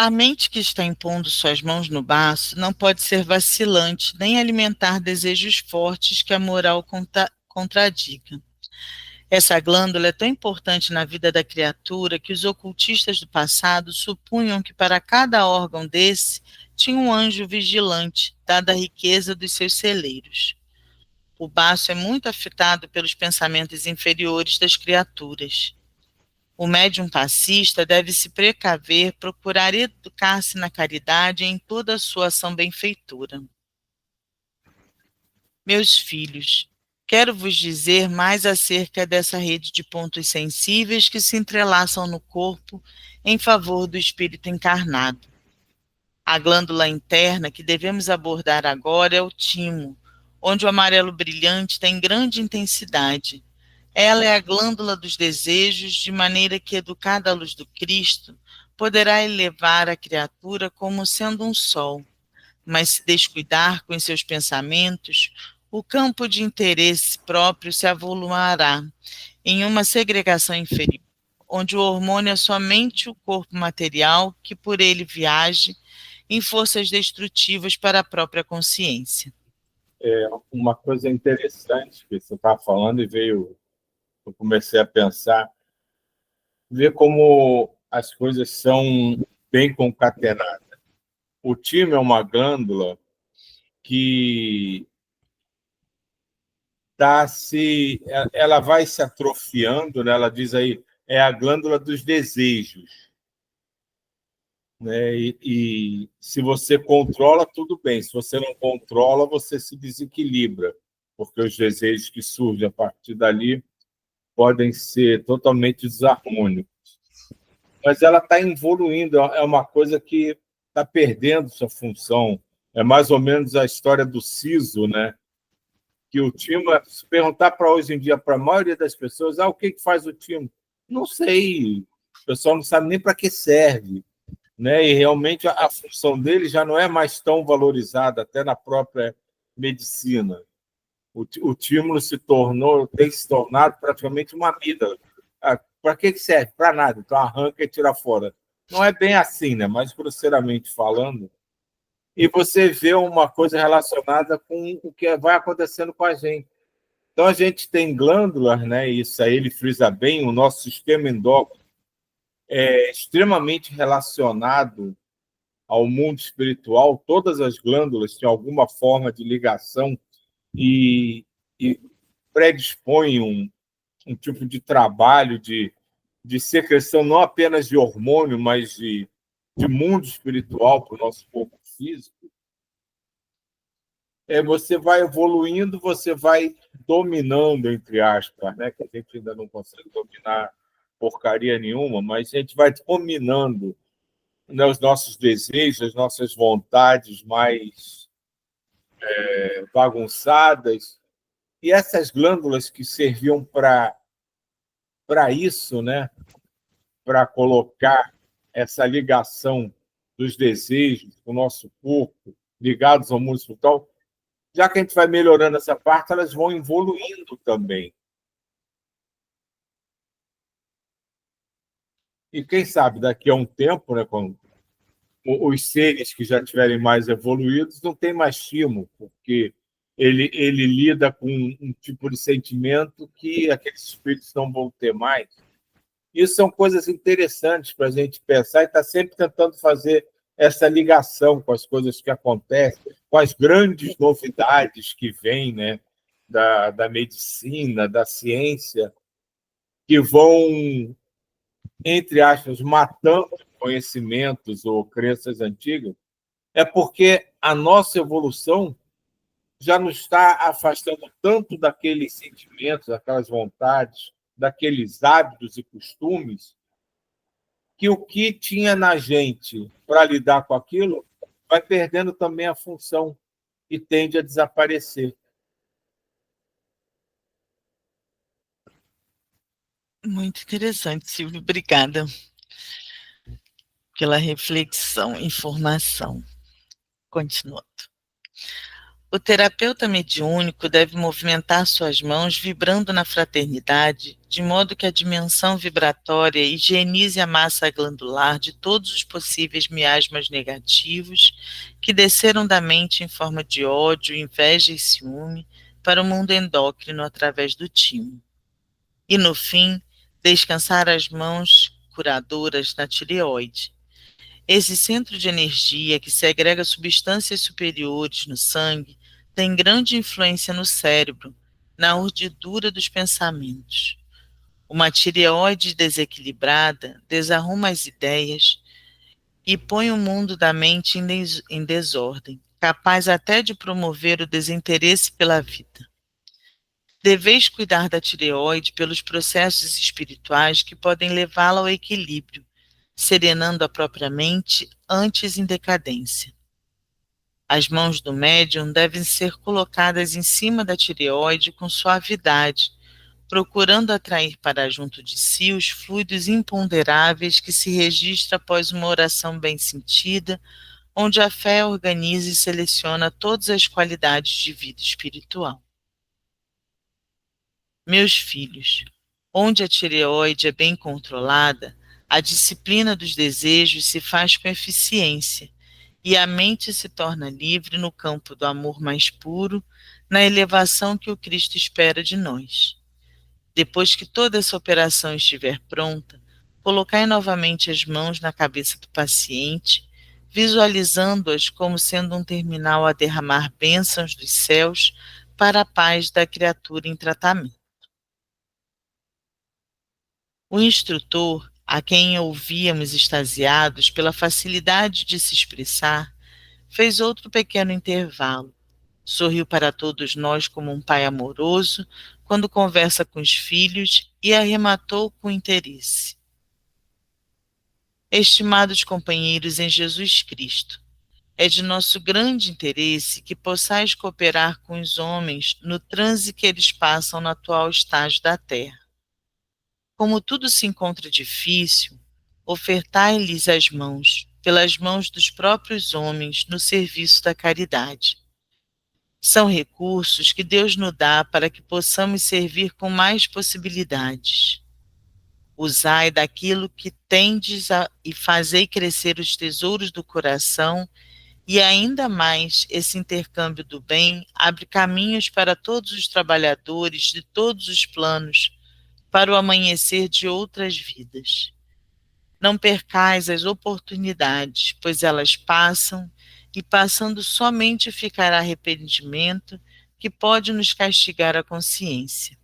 A mente que está impondo suas mãos no baço não pode ser vacilante, nem alimentar desejos fortes que a moral contradiga. Essa glândula é tão importante na vida da criatura que os ocultistas do passado supunham que para cada órgão desse tinha um anjo vigilante, dada a riqueza dos seus celeiros. O baço é muito afetado pelos pensamentos inferiores das criaturas. O médium passista deve se precaver, procurar educar-se na caridade em toda a sua ação benfeitora. Meus filhos, quero vos dizer mais acerca dessa rede de pontos sensíveis que se entrelaçam no corpo em favor do espírito encarnado. A glândula interna que devemos abordar agora é o timo, onde o amarelo brilhante tem grande intensidade. Ela é a glândula dos desejos, de maneira que, educada à luz do Cristo, poderá elevar a criatura como sendo um sol, mas se descuidar com seus pensamentos, o campo de interesse próprio se avolumará em uma segregação inferior, onde o hormônio é somente o corpo material que por ele viaje em forças destrutivas para a própria consciência. Uma coisa interessante que você estava falando e eu comecei a pensar, ver como as coisas são bem concatenadas. O timo é uma glândula que ela vai se atrofiando, né? Ela diz aí, é a glândula dos desejos, né? E se você controla, tudo bem. Se você não controla, você se desequilibra, porque os desejos que surgem a partir dali podem ser totalmente desarmônicos. Mas ela está evoluindo, é uma coisa que está perdendo sua função. É mais ou menos a história do siso, né? Que o timo, se perguntar para hoje em dia, para a maioria das pessoas, o que faz o timo? Não sei, o pessoal não sabe nem para que serve, né? E realmente a função dele já não é mais tão valorizada, até na própria medicina. O tímulo tem se tornado praticamente uma amígdala. Para que serve? Para nada. Então arranca e tira fora. Não é bem assim, né? Mas grosseiramente falando. E você vê uma coisa relacionada com o que vai acontecendo com a gente. Então a gente tem glândulas, né? Isso aí ele frisa bem. O nosso sistema endócrino é extremamente relacionado ao mundo espiritual. Todas as glândulas têm alguma forma de ligação e predispõe um tipo de trabalho de secreção não apenas de hormônio, mas de mundo espiritual para o nosso corpo físico. Você vai evoluindo, você vai dominando, entre aspas, né? Que a gente ainda não consegue dominar porcaria nenhuma, mas a gente vai dominando, né, os nossos desejos, as nossas vontades mais bagunçadas. E essas glândulas que serviam para isso, né? Para colocar essa ligação dos desejos com o nosso corpo, ligados ao mundo espiritual, já que a gente vai melhorando essa parte, elas vão evoluindo também. E quem sabe, daqui a um tempo, né, quando os seres que já estiverem mais evoluídos não tem mais timo, porque ele lida com um tipo de sentimento que aqueles espíritos não vão ter mais. Isso são coisas interessantes para a gente pensar e estar sempre tentando fazer essa ligação com as coisas que acontecem, com as grandes novidades que vêm, né, da medicina, da ciência, que vão, entre aspas, matando conhecimentos ou crenças antigas, é porque a nossa evolução já nos está afastando tanto daqueles sentimentos, daquelas vontades, daqueles hábitos e costumes, que o que tinha na gente para lidar com aquilo vai perdendo também a função e tende a desaparecer. Muito interessante, Silvio. Obrigada pela reflexão e informação. Continuando. O terapeuta mediúnico deve movimentar suas mãos vibrando na fraternidade, de modo que a dimensão vibratória higienize a massa glandular de todos os possíveis miasmas negativos que desceram da mente em forma de ódio, inveja e ciúme para o mundo endócrino através do timo. E, no fim, descansar as mãos curadoras na tireoide. Esse centro de energia que segrega substâncias superiores no sangue tem grande influência no cérebro, na urdidura dos pensamentos. Uma tireoide desequilibrada desarruma as ideias e põe o mundo da mente em desordem, capaz até de promover o desinteresse pela vida. Deveis cuidar da tireoide pelos processos espirituais que podem levá-la ao equilíbrio, serenando a própria mente antes em decadência. As mãos do médium devem ser colocadas em cima da tireoide com suavidade, procurando atrair para junto de si os fluidos imponderáveis que se registra após uma oração bem sentida, onde a fé organiza e seleciona todas as qualidades de vida espiritual. Meus filhos, onde a tireoide é bem controlada, a disciplina dos desejos se faz com eficiência e a mente se torna livre no campo do amor mais puro, na elevação que o Cristo espera de nós. Depois que toda essa operação estiver pronta, colocai novamente as mãos na cabeça do paciente, visualizando-as como sendo um terminal a derramar bênçãos dos céus para a paz da criatura em tratamento. O instrutor, a quem ouvíamos extasiados pela facilidade de se expressar, fez outro pequeno intervalo. Sorriu para todos nós como um pai amoroso quando conversa com os filhos e arrematou com interesse. Estimados companheiros em Jesus Cristo, é de nosso grande interesse que possais cooperar com os homens no transe que eles passam no atual estágio da Terra. Como tudo se encontra difícil, ofertai-lhes as mãos, pelas mãos dos próprios homens, no serviço da caridade. São recursos que Deus nos dá para que possamos servir com mais possibilidades. Usai daquilo que tendes e fazei crescer os tesouros do coração, e ainda mais esse intercâmbio do bem abre caminhos para todos os trabalhadores de todos os planos, para o amanhecer de outras vidas. Não percais as oportunidades, pois elas passam, e passando somente ficará arrependimento, que pode nos castigar a consciência.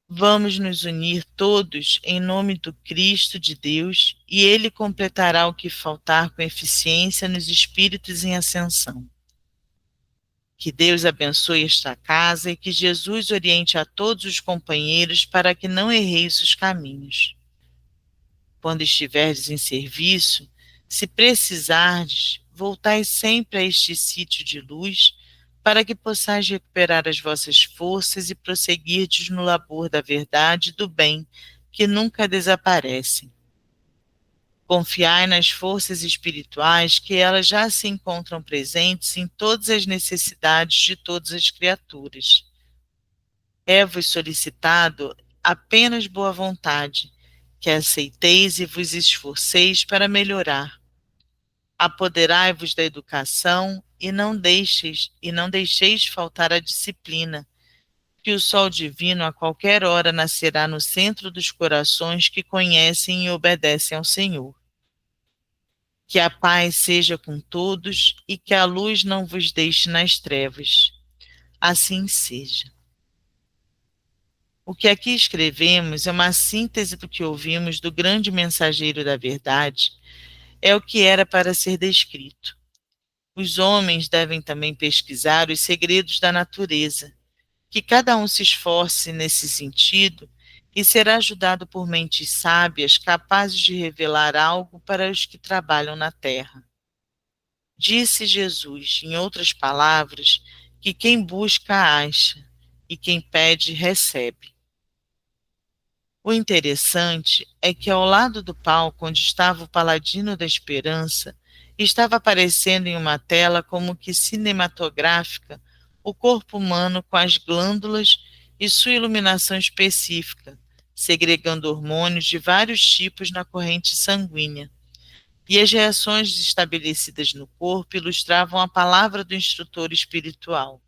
Vamos nos unir todos em nome do Cristo de Deus, e Ele completará o que faltar com eficiência nos espíritos em ascensão. Que Deus abençoe esta casa e que Jesus oriente a todos os companheiros para que não erreis os caminhos. Quando estiverdes em serviço, se precisardes, voltai sempre a este sítio de luz, para que possais recuperar as vossas forças e prosseguirdes no labor da verdade e do bem, que nunca desaparecem. Confiai nas forças espirituais, que elas já se encontram presentes em todas as necessidades de todas as criaturas. É-vos solicitado apenas boa vontade, que aceiteis e vos esforceis para melhorar. Apoderai-vos da educação e não deixeis faltar a disciplina, que o sol divino a qualquer hora nascerá no centro dos corações que conhecem e obedecem ao Senhor. Que a paz seja com todos e que a luz não vos deixe nas trevas. Assim seja. O que aqui escrevemos é uma síntese do que ouvimos do grande mensageiro da verdade, é o que era para ser descrito. Os homens devem também pesquisar os segredos da natureza, que cada um se esforce nesse sentido e será ajudado por mentes sábias capazes de revelar algo para os que trabalham na terra. Disse Jesus, em outras palavras, que quem busca acha e quem pede recebe. O interessante é que ao lado do palco onde estava o paladino da esperança, Estava aparecendo em uma tela como que cinematográfica o corpo humano com as glândulas e sua iluminação específica, segregando hormônios de vários tipos na corrente sanguínea. E as reações estabelecidas no corpo ilustravam a palavra do instrutor espiritual.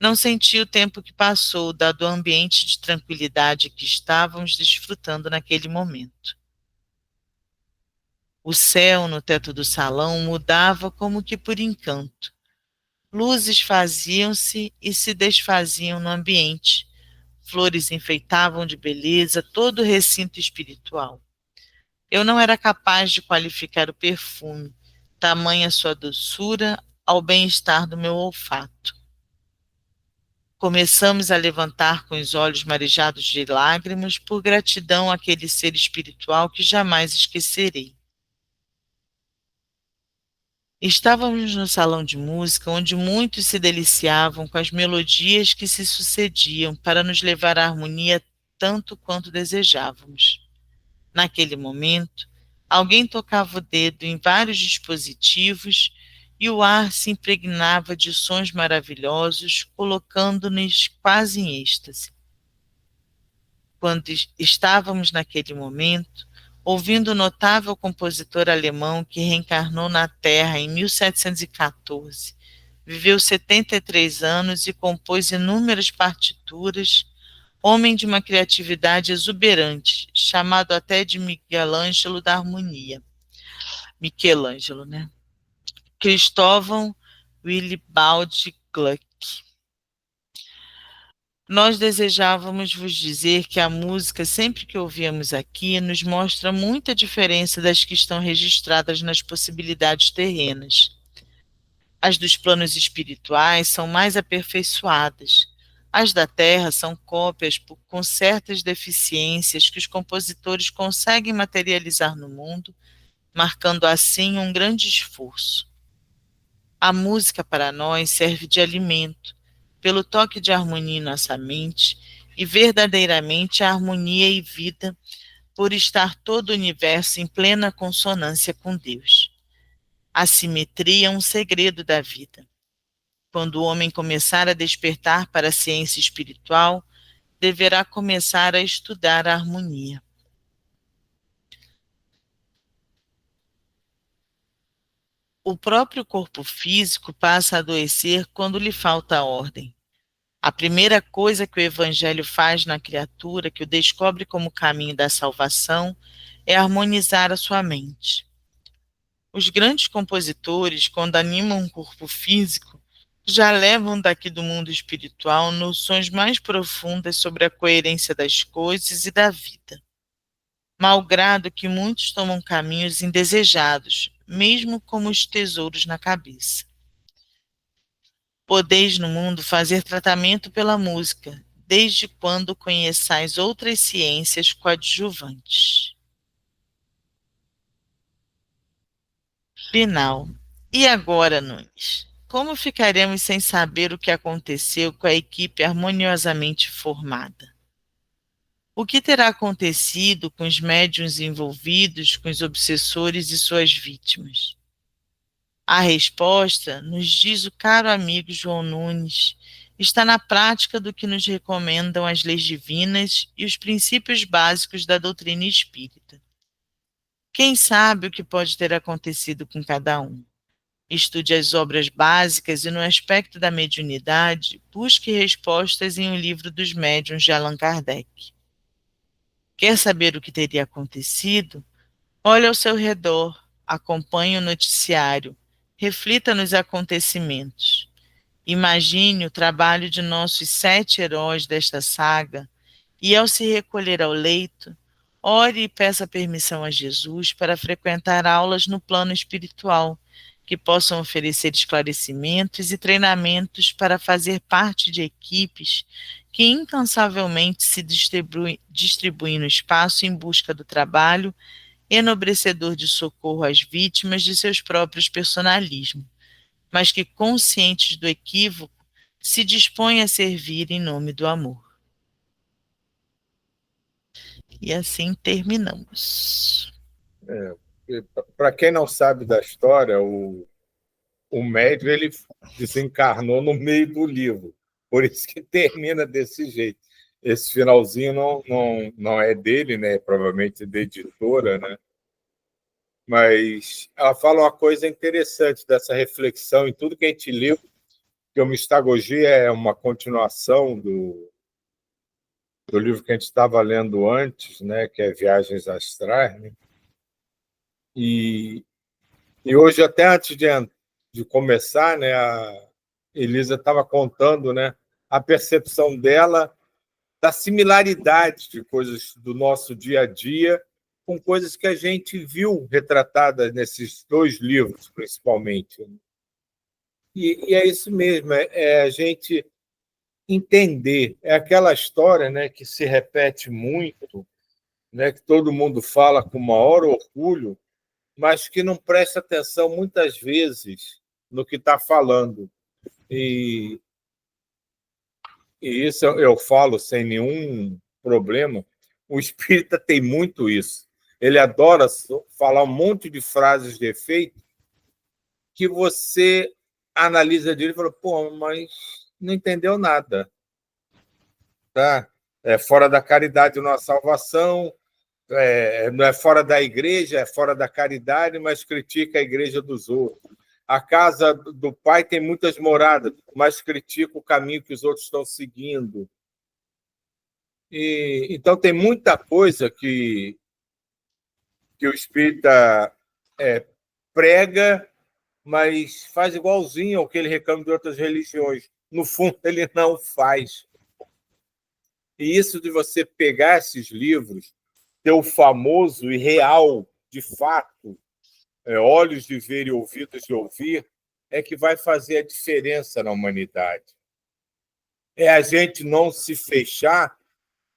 Não senti o tempo que passou, dado o ambiente de tranquilidade que estávamos desfrutando naquele momento. O céu no teto do salão mudava como que por encanto. Luzes faziam-se e se desfaziam no ambiente. Flores enfeitavam de beleza todo o recinto espiritual. Eu não era capaz de qualificar o perfume, tamanha sua doçura ao bem-estar do meu olfato. Começamos a levantar com os olhos marejados de lágrimas por gratidão àquele ser espiritual que jamais esquecerei. Estávamos no salão de música, onde muitos se deliciavam com as melodias que se sucediam para nos levar à harmonia tanto quanto desejávamos. Naquele momento, alguém tocava o dedo em vários dispositivos e o ar se impregnava de sons maravilhosos, colocando-nos quase em êxtase. Quando estávamos naquele momento, ouvindo o notável compositor alemão que reencarnou na Terra em 1714, viveu 73 anos e compôs inúmeras partituras, homem de uma criatividade exuberante, chamado até de Michelangelo da harmonia. Michelangelo, né? Cristóvão Willibald Gluck. Nós desejávamos vos dizer que a música, sempre que ouvimos aqui, nos mostra muita diferença das que estão registradas nas possibilidades terrenas. As dos planos espirituais são mais aperfeiçoadas. As da Terra são cópias com certas deficiências que os compositores conseguem materializar no mundo, marcando assim um grande esforço. A música para nós serve de alimento, pelo toque de harmonia em nossa mente, e verdadeiramente a harmonia e vida, por estar todo o universo em plena consonância com Deus. A simetria é um segredo da vida. Quando o homem começar a despertar para a ciência espiritual, deverá começar a estudar a harmonia. O próprio corpo físico passa a adoecer quando lhe falta ordem. A primeira coisa que o Evangelho faz na criatura, que o descobre como caminho da salvação, é harmonizar a sua mente. Os grandes compositores, quando animam um corpo físico, já levam daqui do mundo espiritual noções mais profundas sobre a coerência das coisas e da vida. Malgrado que muitos tomam caminhos indesejados, mesmo como os tesouros na cabeça. Podeis no mundo fazer tratamento pela música, desde quando conheçais outras ciências coadjuvantes. Final. E agora, Nunes? Como ficaremos sem saber o que aconteceu com a equipe harmoniosamente formada? O que terá acontecido com os médiuns envolvidos, com os obsessores e suas vítimas? A resposta, nos diz o caro amigo João Nunes, está na prática do que nos recomendam as leis divinas e os princípios básicos da doutrina espírita. Quem sabe o que pode ter acontecido com cada um? Estude as obras básicas e, no aspecto da mediunidade, busque respostas em O Livro dos Médiuns de Allan Kardec. Quer saber o que teria acontecido? Olhe ao seu redor, acompanhe o noticiário, reflita nos acontecimentos. Imagine o trabalho de nossos 7 heróis desta saga e, ao se recolher ao leito, ore e peça permissão a Jesus para frequentar aulas no plano espiritual, que possam oferecer esclarecimentos e treinamentos para fazer parte de equipes que incansavelmente se distribuem no espaço em busca do trabalho enobrecedor de socorro às vítimas de seus próprios personalismos, mas que, conscientes do equívoco, se dispõem a servir em nome do amor. E assim terminamos. para quem não sabe da história, o médium ele desencarnou no meio do livro, por isso que termina desse jeito. Esse finalzinho não é dele, né? Provavelmente da editora, né? Mas ela fala uma coisa interessante dessa reflexão em tudo que a gente leu, que o Mistagogia é uma continuação do livro que a gente estava lendo antes, né? Que é Viagens Astrais, né? E, e hoje, até antes de começar, né, a Elisa estava contando, né, a percepção dela da similaridade de coisas do nosso dia a dia com coisas que a gente viu retratadas nesses dois livros, principalmente. E é isso mesmo, é a gente entender. É aquela história, né, que se repete muito, né, que todo mundo fala com o maior orgulho, mas que não presta atenção muitas vezes no que está falando. E, e isso eu falo sem nenhum problema. O espírita tem muito isso. Ele adora falar um monte de frases de efeito que você analisa dele e fala, pô, mas não entendeu nada. Tá? É fora da caridade não há salvação, não é fora da igreja, é fora da caridade, mas critica a igreja dos outros. A casa do pai tem muitas moradas, mas critica o caminho que os outros estão seguindo. Então, tem muita coisa que o espírita prega, mas faz igualzinho ao que ele reclama de outras religiões. No fundo, ele não faz. E isso de você pegar esses livros, ter o famoso e real, de fato, olhos de ver e ouvidos de ouvir, é que vai fazer a diferença na humanidade. É a gente não se fechar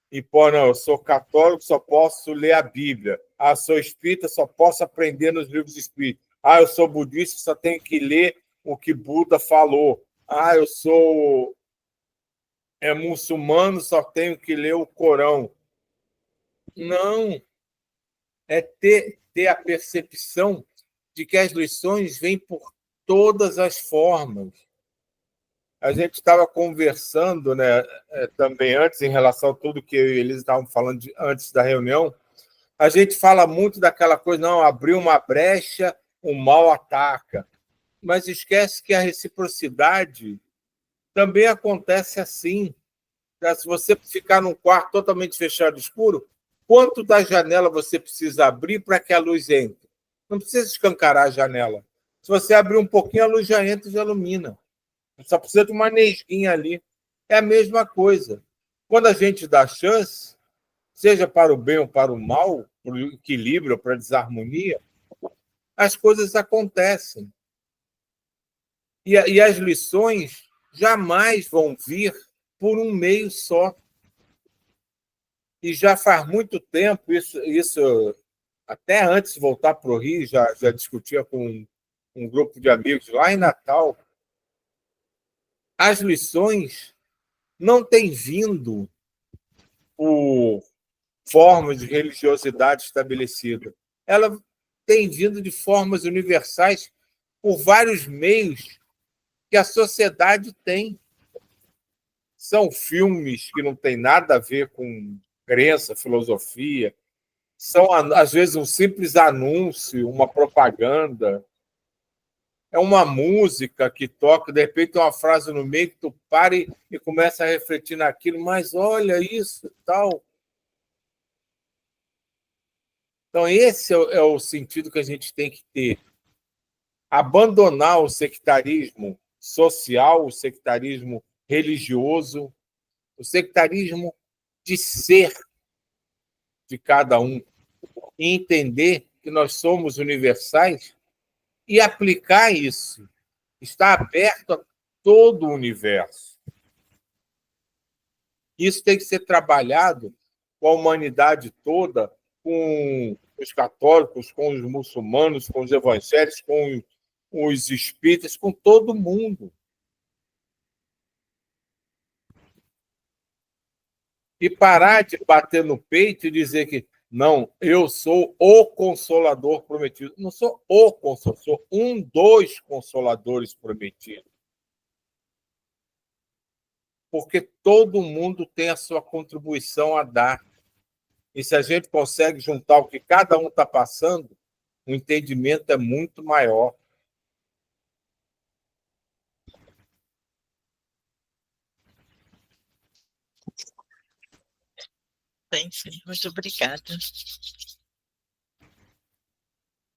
e, pô, não, eu sou católico, só posso ler a Bíblia. Ah, sou espírita, só posso aprender nos livros espíritas. Ah, eu sou budista, só tenho que ler o que Buda falou. Ah, eu sou muçulmano, só tenho que ler o Corão. Não, é ter a percepção de que as lições vêm por todas as formas. A gente estava conversando, né, também antes, em relação a tudo que eu e eles estavam falando antes da reunião. A gente fala muito daquela coisa, não, abriu uma brecha, o mal ataca. Mas esquece que a reciprocidade também acontece assim. Se você ficar num quarto totalmente fechado, escuro, quanto da janela você precisa abrir para que a luz entre? Não precisa escancarar a janela. Se você abrir um pouquinho, a luz já entra e já ilumina. Só precisa de uma nesguinha ali. É a mesma coisa. Quando a gente dá chance, seja para o bem ou para o mal, para o equilíbrio ou para a desarmonia, as coisas acontecem. E as lições jamais vão vir por um meio só. E já faz muito tempo, isso até antes de voltar para o Rio, já discutia com um grupo de amigos lá em Natal. As lições não têm vindo por formas de religiosidade estabelecida. Ela tem vindo de formas universais por vários meios que a sociedade tem. São filmes que não têm nada a ver com crença, filosofia. São, às vezes, um simples anúncio, uma propaganda. É uma música que toca, de repente tem uma frase no meio que tu para e começa a refletir naquilo, mas olha isso e tal. Então, esse é o sentido que a gente tem que ter. Abandonar o sectarismo social, o sectarismo religioso, o sectarismo de ser de cada um, e entender que nós somos universais e aplicar isso. Está aberto a todo o universo. Isso tem que ser trabalhado com a humanidade toda, com os católicos, com os muçulmanos, com os evangélicos, com os espíritas, com todo mundo. E parar de bater no peito e dizer que Não, eu sou o Consolador prometido. Não sou o Consolador, sou um dos Consoladores prometidos. Porque todo mundo tem a sua contribuição a dar. E se a gente consegue juntar o que cada um está passando, o entendimento é muito maior. Bem, sim. Muito obrigada.